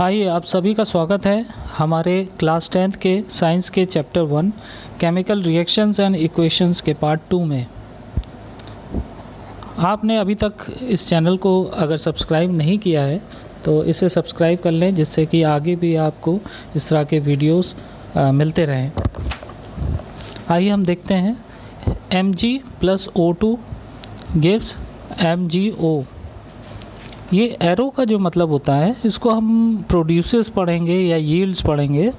आइए आप सभी का स्वागत है हमारे क्लास 10th के साइंस के chapter 1 chemical reactions and equations के पार्ट 2 में। आपने अभी तक इस चैनल को अगर सब्सक्राइब नहीं किया है तो इसे सब्सक्राइब कर लें, जिससे कि आगे भी आपको इस तरह के वीडियोस मिलते रहें। आइए हम देखते हैं Mg + O2 गिव्स MgO। ये एरो का जो मतलब होता है, इसको हम प्रोड्यूसेस पढ़ेंगे या यील्ड्स पढ़ेंगे।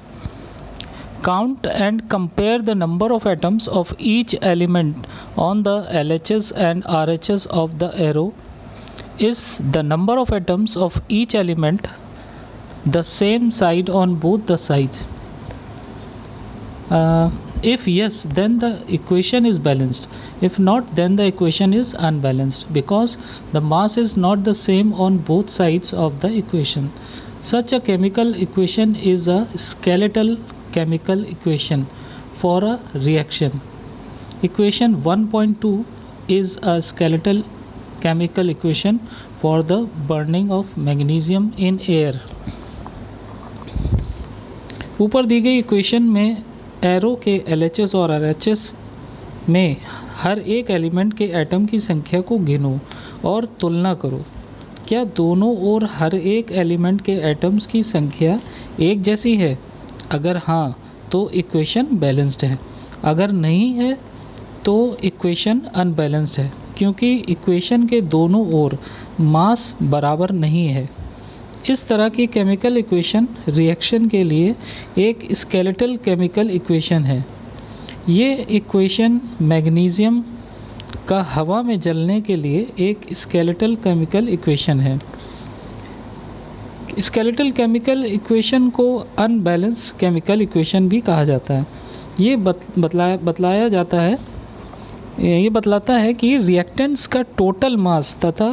Count and compare the number of atoms of each element on the LHS and RHS of the arrow. Is the number of atoms of each element the same side on both the sides? If yes, then the equation is balanced. If not, then the equation is unbalanced, because the mass is not the same on both sides of the equation. Such a chemical equation is a skeletal chemical equation for a reaction. Equation 1.2 is a skeletal chemical equation for the burning of magnesium in air. ऊपर दी गई equation में arrow के LHS और RHS में हर एक element के atom की संख्या को गिनो और तुलना करो। क्या दोनों ओर हर एक एलिमेंट के एटम्स की संख्या एक जैसी है? अगर हाँ तो इक्वेशन बैलेंस्ड है, अगर नहीं है तो इक्वेशन अनबैलेंस्ड है, क्योंकि इक्वेशन के दोनों ओर मास बराबर नहीं है। इस तरह की केमिकल इक्वेशन रिएक्शन के लिए एक स्केलेटल केमिकल इक्वेशन है। ये इक्वेशन मैग्नीशियम का हवा में जलने के लिए एक स्केलेटल केमिकल इक्वेशन है। स्केलेटल केमिकल इक्वेशन को अनबैलेंस केमिकल इक्वेशन भी कहा जाता है। ये बतलाता है कि रिएक्टेंट्स का टोटल मास तथा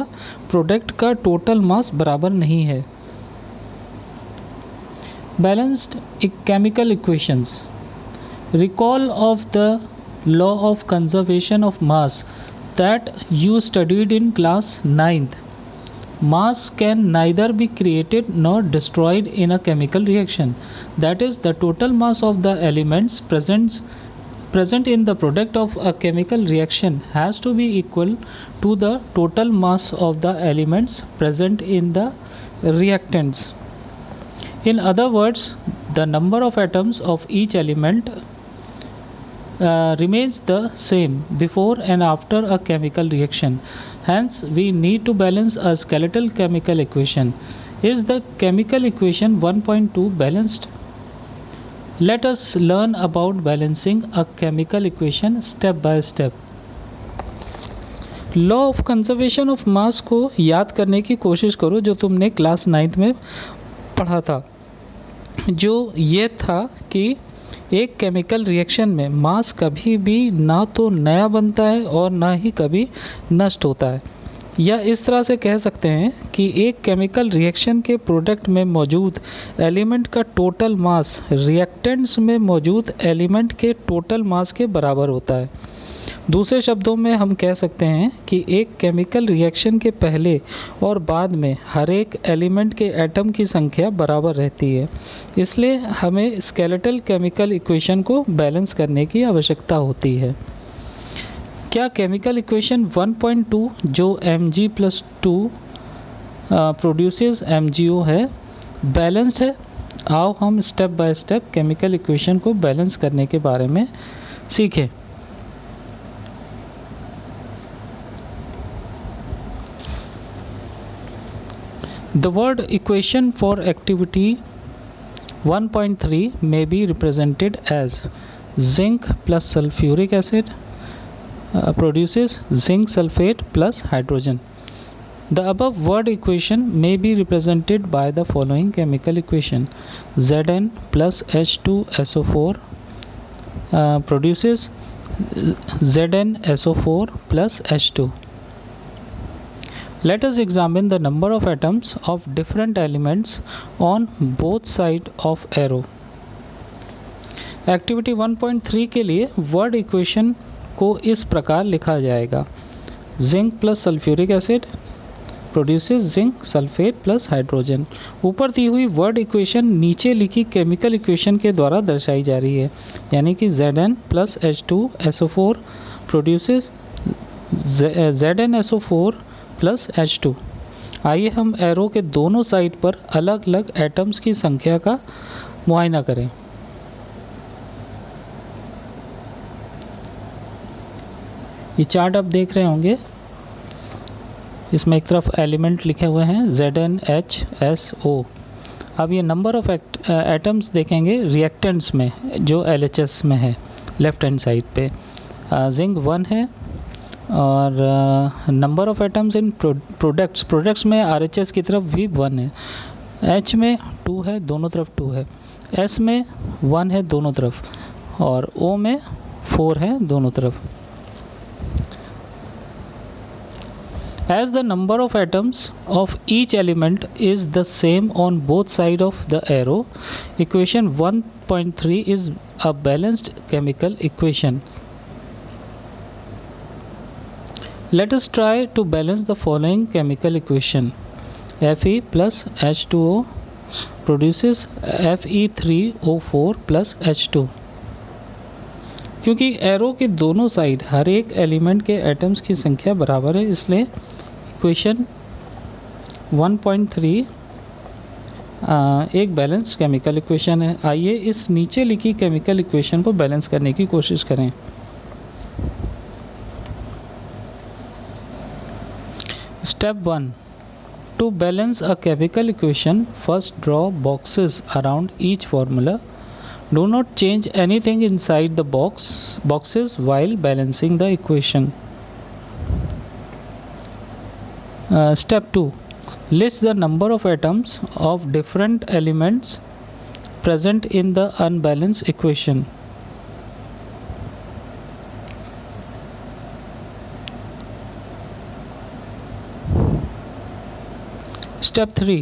प्रोडक्ट का टोटल मास बराबर नहीं है। Balanced chemical equations. Recall of the law of conservation of mass that you studied in class 9th. Mass can neither be created nor destroyed in a chemical reaction. That is, the total mass of the elements present in the product of a chemical reaction has to be equal to the total mass of the elements present in the reactants. In other words, the number of atoms of each element remains the same before and after a chemical reaction. Hence, we need to balance a skeletal chemical equation. Is the chemical equation 1.2 balanced? Let us learn about balancing a chemical equation step by step. Law of conservation of mass को याद करने की कोशिश करो, जो तुमने class 9th में पढ़ा था। जो ये था कि एक केमिकल रिएक्शन में मास कभी भी ना तो नया बनता है और ना ही कभी नष्ट होता है। या इस तरह से कह सकते हैं कि एक केमिकल रिएक्शन के प्रोडक्ट में मौजूद एलिमेंट का टोटल मास रिएक्टेंट्स में मौजूद एलिमेंट के टोटल मास के बराबर होता है। दूसरे शब्दों में हम कह सकते हैं कि एक केमिकल रिएक्शन के पहले और बाद में हर एक एलिमेंट के एटम की संख्या बराबर रहती है। इसलिए हमें स्केलेटल केमिकल इक्वेशन को बैलेंस करने की आवश्यकता होती है। क्या केमिकल इक्वेशन 1.2 जो Mg + 2 प्रोड्यूसेस MgO है, बैलेंस्ड है? आओ हम step by step chemical equation को बैलेंस करने के बारे में सीखें। The word equation for activity 1.3 may be represented as zinc plus sulfuric acid produces zinc sulfate plus hydrogen. The above word equation may be represented by the following chemical equation: Zn plus H2SO4 produces ZnSO4 plus H2. Let us examine the number of atoms of different elements on both sides of arrow. Activity 1.3 के लिए word equation को इस प्रकार लिखा जाएगा: zinc plus sulphuric acid produces zinc sulphate plus hydrogen. ऊपर दी हुई word equation नीचे लिखी केमिकल इक्वेशन के द्वारा दर्शाई जा रही है, यानी कि Zn plus H2SO4 produces ZnSO4 plus H2। आइए हम एरो के दोनों साइड पर अलग अलग एटम्स की संख्या का मुआयना करें। ये चार्ट आप देख रहे होंगे, इसमें एक तरफ एलिमेंट लिखे हुए हैं ZnHSO। अब ये नंबर ऑफ एटम्स देखेंगे रिएक्टेंट्स में जो LHS में है लेफ्ट हैंड साइड पे। जिंक 1 है और number of atoms in products में RHS की तरफ भी 1 है। H में 2 है, दोनों तरफ 2 है। S में 1 है दोनों तरफ और O में 4 है दोनों तरफ। As the number of atoms of each element is the same on both sides of the arrow, equation 1.3 is a balanced chemical equation. Let us try to balance the following chemical equation. Fe plus H2O produces Fe3O4 plus H2। क्योंकि arrow के दोनों side हर एक element के atoms की संख्या बराबर है, इसलिए इक्वेशन 1.3 एक बैलेंस केमिकल इक्वेशन है। आइए इस नीचे लिखी केमिकल इक्वेशन को बैलेंस करने की कोशिश करें। Step 1, to balance a chemical equation first draw boxes around each formula. Do not change anything inside the boxes while balancing the equation. Step 2. List the number of atoms of different elements present in the unbalanced equation. Step 3.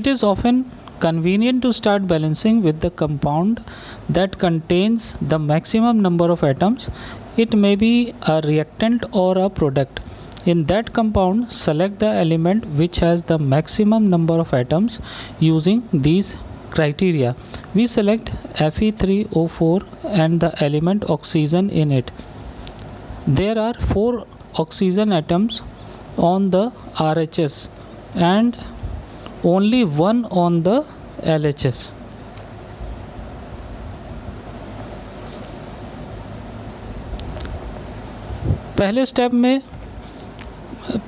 It is often convenient to start balancing with the compound that contains the maximum number of atoms. It may be a reactant or a product. In that compound, select the element which has the maximum number of atoms using these criteria. We select Fe3O4 and the element oxygen in it. There are 4 oxygen atoms on the RHS and only 1 on the LHS. पहले step में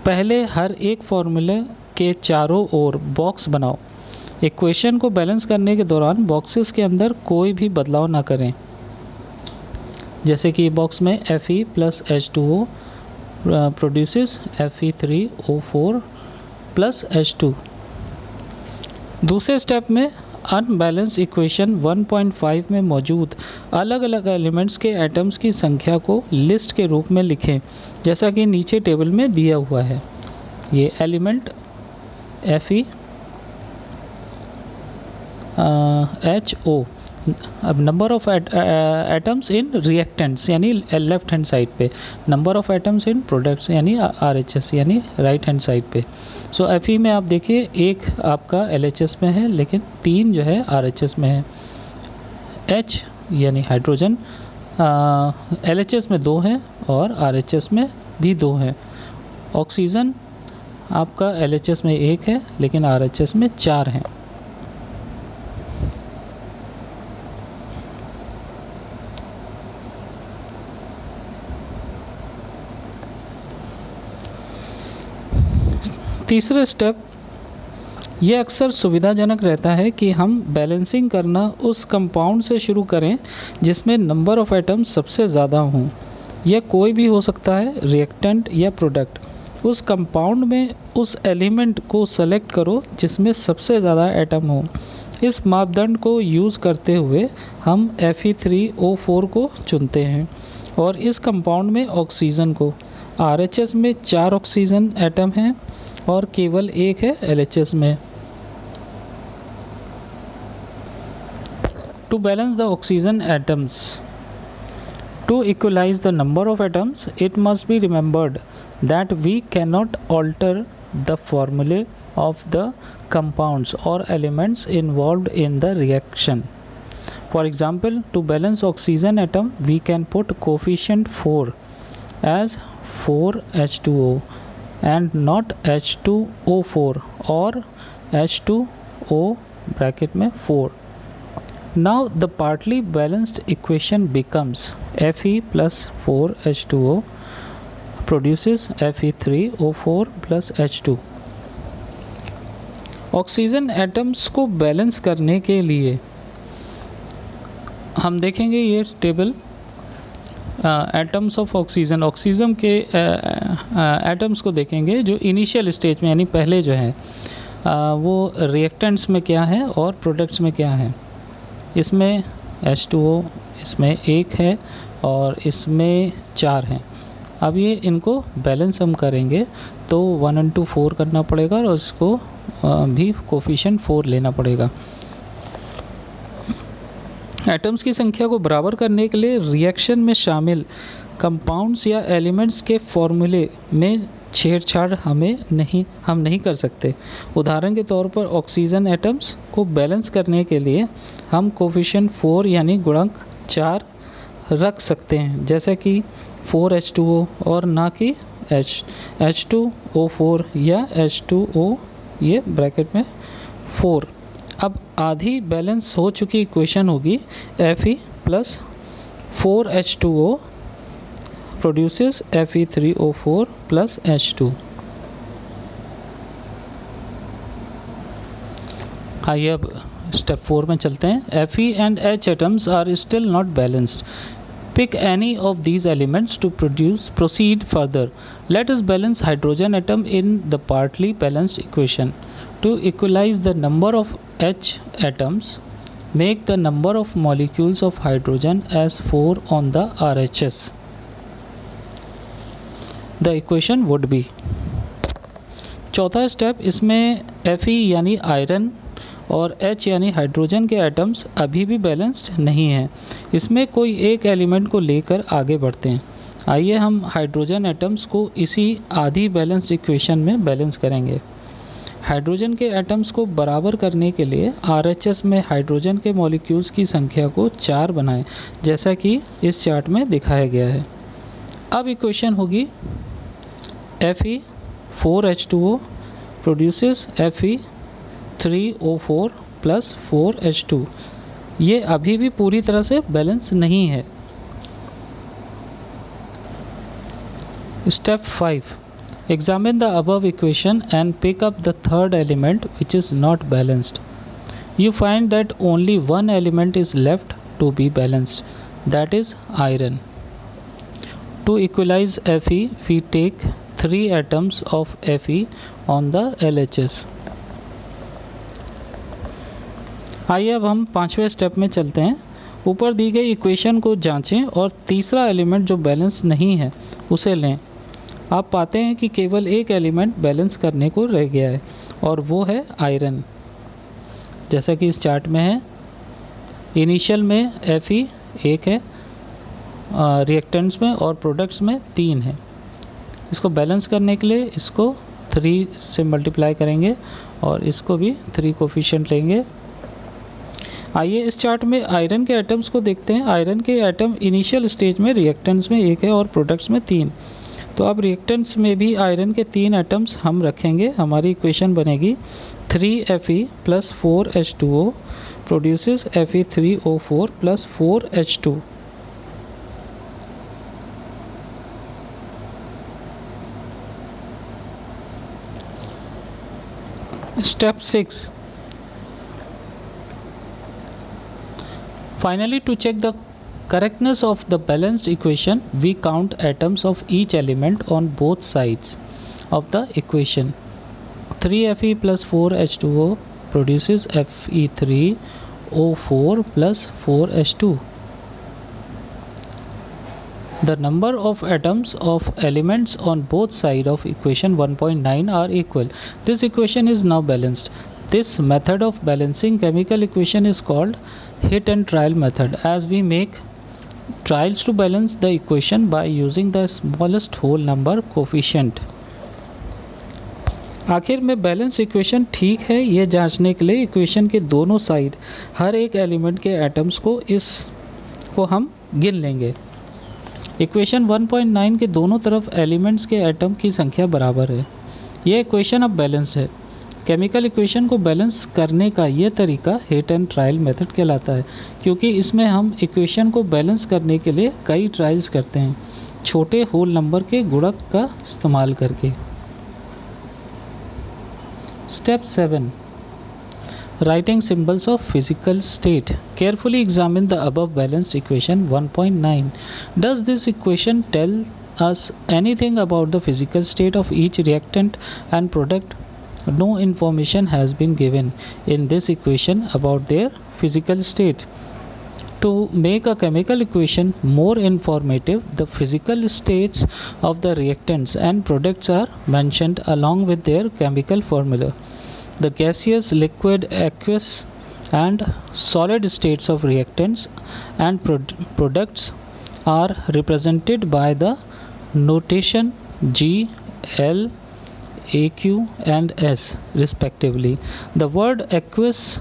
पहले हर एक फॉर्मूले के चारों ओर box बनाओ। Equation को balance करने के दौरान बॉक्सेस के अंदर कोई भी बदलाव ना करें, जैसे कि बॉक्स में Fe plus H2O produces Fe3O4 plus H2। दूसरे स्टेप में अनबैलेंस इक्वेशन 1.5 में मौजूद अलग अलग एलिमेंट्स के एटम्स की संख्या को लिस्ट के रूप में लिखें, जैसा कि नीचे टेबल में दिया हुआ है। ये एलिमेंट Fe HO। अब number of atoms in reactants यानी लेफ्ट हैंड साइड पे, number of atoms in products यानी RHS यानी राइट हैंड साइड पे। सो Fe में आप देखिए एक आपका LHS में है, लेकिन 3 जो है RHS में है। H यानी हाइड्रोजन LHS में 2 हैं और RHS में भी 2 हैं। ऑक्सीजन आपका LHS में 1 है लेकिन RHS में 4 हैं। तीसरे स्टेप ये अक्सर सुविधाजनक रहता है कि हम बैलेंसिंग करना उस कंपाउंड से शुरू करें जिसमें नंबर ऑफ एटम्स सबसे ज़्यादा हों। यह कोई भी हो सकता है, रिएक्टेंट या प्रोडक्ट। उस कंपाउंड में उस एलिमेंट को सेलेक्ट करो जिसमें सबसे ज़्यादा एटम हो। इस मापदंड को यूज़ करते हुए हम Fe3O4 को चुनते हैं और इस कंपाउंड में ऑक्सीजन को। RHS में 4 ऑक्सीजन एटम हैं और केवल 1 है LHS में। To balance the oxygen atoms, to equalize the number of atoms, it must be remembered that we cannot alter the formulae of the compounds or elements involved in the reaction. For example, to balance oxygen atom, we can put coefficient 4 as 4H2O and not H2O4 or H2O bracket में 4. Now the partly balanced equation becomes Fe plus 4H2O produces Fe3O4 plus H2. Oxygen atoms को balance करने के लिए हम देखेंगे ये table atoms of oxygen के atoms को देखेंगे जो इनिशियल स्टेज में यानी पहले जो है वो रिएक्टेंट्स में क्या है और प्रोडक्ट्स में क्या है. इसमें H2O इसमें 1 है और इसमें 4 हैं. अब ये इनको बैलेंस हम करेंगे तो 1 into 4 करना पड़ेगा और इसको भी कोफिशिएंट 4 लेना पड़ेगा. एटम्स की संख्या को बराबर करने के लिए रिएक्शन में शामिल कंपाउंड्स या एलिमेंट्स के फॉर्मूले में छेड़छाड़ हम नहीं कर सकते. उदाहरण के तौर पर ऑक्सीजन एटम्स को बैलेंस करने के लिए हम कोफिशिएंट 4 यानी गुणक 4 रख सकते हैं, जैसे कि 4H2O और ना कि H2O4 या H2O ये ब्रैकेट में 4. अब आधी बैलेंस हो चुकी इक्वेशन होगी Fe plus 4H2O produces Fe3O4 plus H2. आइए अब स्टेप 4 में चलते हैं. Fe and H atoms are still not balanced. Pick any of these elements to proceed further. Let us balance hydrogen atom in the partly balanced equation. To equalize the number of H atoms, make the number of molecules of hydrogen as 4 on the RHS. The equation would be. चौथा step, इसमें Fe यानी iron और H यानी hydrogen के atoms अभी भी balanced नहीं हैं. इसमें कोई एक एलिमेंट को लेकर आगे बढ़ते हैं. आइए हम हाइड्रोजन एटम्स को इसी आधी बैलेंस्ड इक्वेशन में बैलेंस करेंगे. हाइड्रोजन के एटम्स को बराबर करने के लिए RHS में हाइड्रोजन के मॉलिक्यूल्स की संख्या को 4 बनाएं, जैसा कि इस चार्ट में दिखाया गया है. अब इक्वेशन होगी Fe 4H2O produces Fe3O4 plus 4H2. ये अभी भी पूरी तरह से बैलेंस नहीं है. Step 5. Examine the above equation and pick up the third element which is not balanced. You find that only one element is left to be balanced, that is iron. To equalize Fe, we take 3 atoms of Fe on the LHS. आइए अब हम 5वें step में चलते हैं. ऊपर दी गई equation को जांचें और तीसरा एलिमेंट जो बैलेंस नहीं है उसे लें. आप पाते हैं कि केवल एक एलिमेंट बैलेंस करने को रह गया है और वो है आयरन, जैसा कि इस चार्ट में है. इनिशियल में Fe 1 है, रिएक्टेंट्स में और प्रोडक्ट्स में 3 है. इसको बैलेंस करने के लिए इसको 3 से मल्टीप्लाई करेंगे और इसको भी 3 कोफिशिएंट लेंगे. आइए इस चार्ट में आयरन के एटम्स को देखते हैं. आयरन के एटम इनिशियल स्टेज में रिएक्टेंट्स में 1 है और प्रोडक्ट्स में 3. तो अब रिएक्टेंट्स में भी आयरन के 3 एटम्स हम रखेंगे. हमारी इक्वेशन बनेगी 3Fe plus 4H2O produces Fe3O4 plus 4H2. Step 6. Finally, to check the correctness of the balanced equation, we count atoms of each element on both sides of the equation. 3Fe plus 4H2O produces Fe3O4 plus 4H2. The number of atoms of elements on both sides of equation 1.9 are equal. This equation is now balanced. This method of balancing chemical equation is called hit and trial method, as we make tries to balance the equation by using the smallest whole number coefficient. आखिर में balance equation ठीक है ये जांचने के लिए equation के दोनों साइड हर एक एलिमेंट के एटम्स को हम गिन लेंगे। इक्वेशन 1.9 के दोनों तरफ एलिमेंट्स के एटम की संख्या बराबर है। यह इक्वेशन अब बैलेंस है। केमिकल इक्वेशन को बैलेंस करने का यह तरीका हिट एंड ट्रायल मेथड कहलाता है, क्योंकि इसमें हम इक्वेशन को बैलेंस करने के लिए कई ट्रायल्स करते हैं, छोटे होल नंबर के गुणक का इस्तेमाल करके। Step 7. Writing symbols of physical state. Carefully examine the above balanced equation 1.9. Does this equation tell us anything about the physical state of each reactant and product? No information has been given in this equation about their physical state. To make a chemical equation more informative, the physical states of the reactants and products are mentioned along with their chemical formula. The gaseous, liquid, aqueous and solid states of reactants and products are represented by the notation G, L, AQ and S respectively. The word aqueous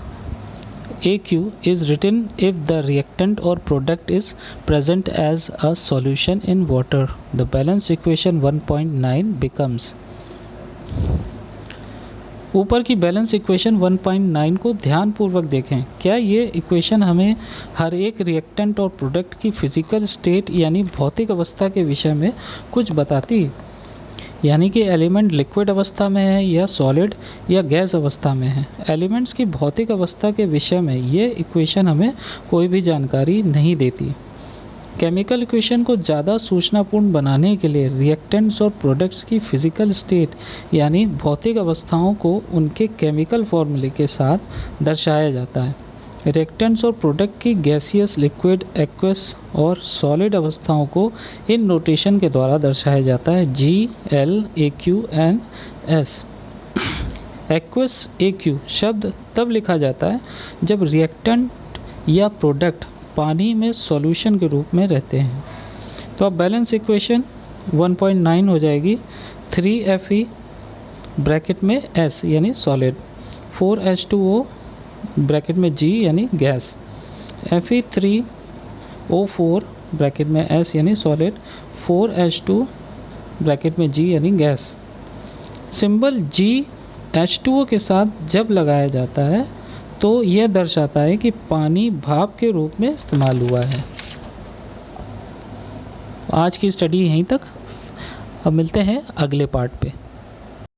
AQ is written if the reactant or product is present as a solution in water. The balance equation 1.9 becomes. ऊपर की balance equation 1.9 को ध्यानपूर्वक देखें। क्या ये equation हमें हर एक reactant और प्रोडक्ट की फिजिकल स्टेट यानी भौतिक अवस्था के विषय में कुछ बताती, यानी कि एलिमेंट लिक्विड अवस्था में है या सॉलिड या गैस अवस्था में है। एलिमेंट्स की भौतिक अवस्था के विषय में ये इक्वेशन हमें कोई भी जानकारी नहीं देती। केमिकल इक्वेशन को ज़्यादा सूचनापूर्ण बनाने के लिए रिएक्टेंट्स और प्रोडक्ट्स की फिजिकल स्टेट यानी भौतिक अवस्थाओं को उनके केमिकल फॉर्मूले के साथ दर्शाया जाता है। रिएक्टेंट्स और प्रोडक्ट की गैसियस, लिक्विड, एक्वस और सॉलिड अवस्थाओं को इन नोटेशन के द्वारा दर्शाया जाता है G, L, AQ and S। Aqueous AQ शब्द तब लिखा जाता है जब रिएक्टेंट या प्रोडक्ट पानी में सॉल्यूशन के रूप में रहते हैं। तो अब बैलेंस इक्वेशन 1.9 हो जाएगी 3Fe ब्रैकेट में S यानी सॉलिड, 4H2O ब्रैकेट में G यानी गैस, Fe3O4 ब्रैकेट में S यानी सॉलिड, 4H2 ब्रैकेट में G यानी गैस। सिंबल G H2O के साथ जब लगाया जाता है तो यह दर्शाता है कि पानी भाप के रूप में इस्तेमाल हुआ है। आज की स्टडी यहीं तक, अब मिलते हैं अगले पार्ट पे।